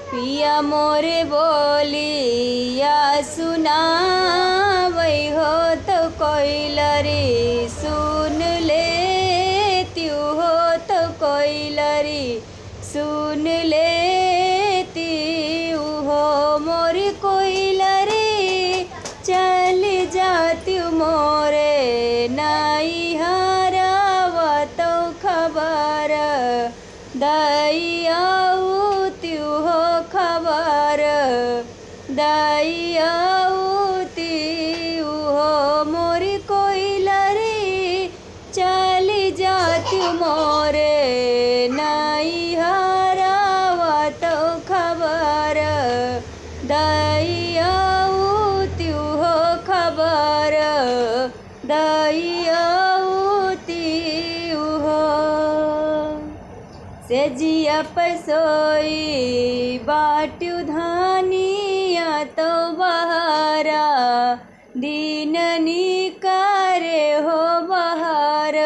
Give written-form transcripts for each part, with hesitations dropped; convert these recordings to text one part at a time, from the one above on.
पिया मोरे बोलिया सुनावै हो तो कोइलरी सुन ले त्यू हो तो कोइलरी सुन ले त्यू हो मोरी कोइलरी चल जात्यू मोरे नाई हरावा तो खबर दैयाऊ त्यू हो खबर दैयाऊ त्यू हो मोरी कोइलरी चली जात्यू मोरे नाई हरावा तो खबर दैयाऊ त्यू हो खबर दैयाऊ त्यू हो सेजिया पसोई बाट्यू धानिया तो बहारा दीन निकारे हो बहार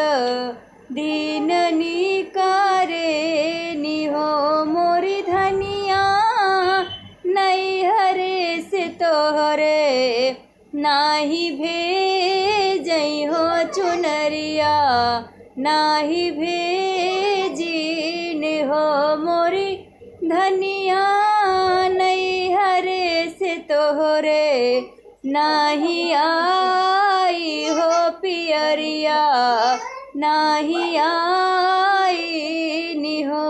दीन निकारे नि हो मोरी धनिया नहीं हरे से तोहरे नाही भेजई हो चुनरिया नाही भेजीन हो मोरी धनिया नहीं हरे से तोहरे नाही आई हो पियरिया नाही आई नि हो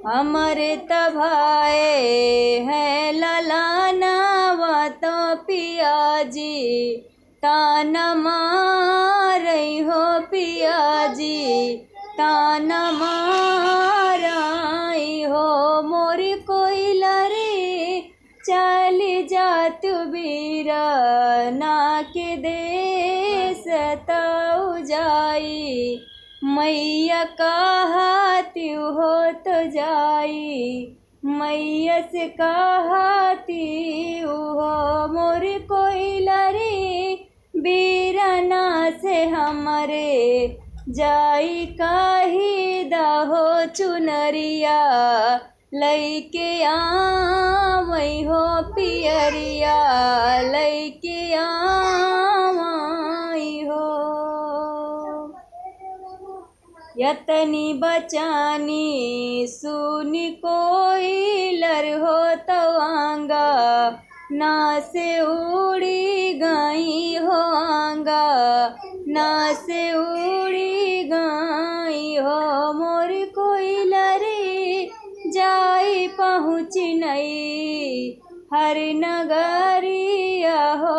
हमरे तभाए हैं ललाना वा तो पियाजी ताना मारई हो पियाजी ताना माराई हो मोरी कोइलरी चली जात्यू बीरा ना के देश तऊ जाई मैया कहात्यू हो तो जाई मैया से कहात्यू हो मोरी कोइलरी बीरना से हमरे जाई काही दहो चुनरिया लैके आवई हो पियरिया लैके आवई हो यतनी बचानी सुनी कोइलर हो तवांगा ना से उड़ी गई हो आंगा ना से उड़ी गई हो मोरी कोइलरी जाई पहुँची नहीं हर नगरिया हो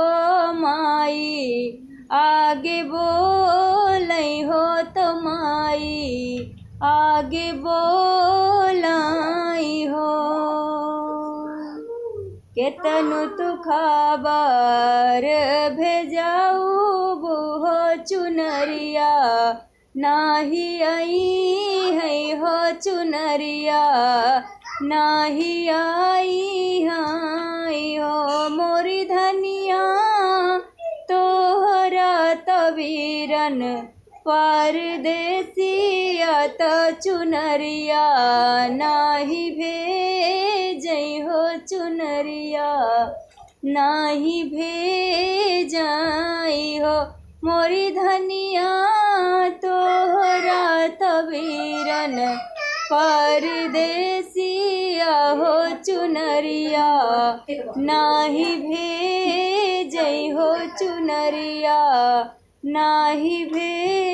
माई आगे बोलई हो तो माई आगे बोलाई हो केतनु तू खबर भेजाऊ हो चुनरिया नाही आई है हो चुनरिया नाही आई हाई हो मोरी धनिया तोहरा तवीरन परदेसिया तो चुनरिया नाही भेजई हो चुनरिया नाही भेजाई हो मोरी धनिया तोहरा तवीरन परदेसिया हो चुनरिया नाही भेजई हो चुनरिया नाही भेज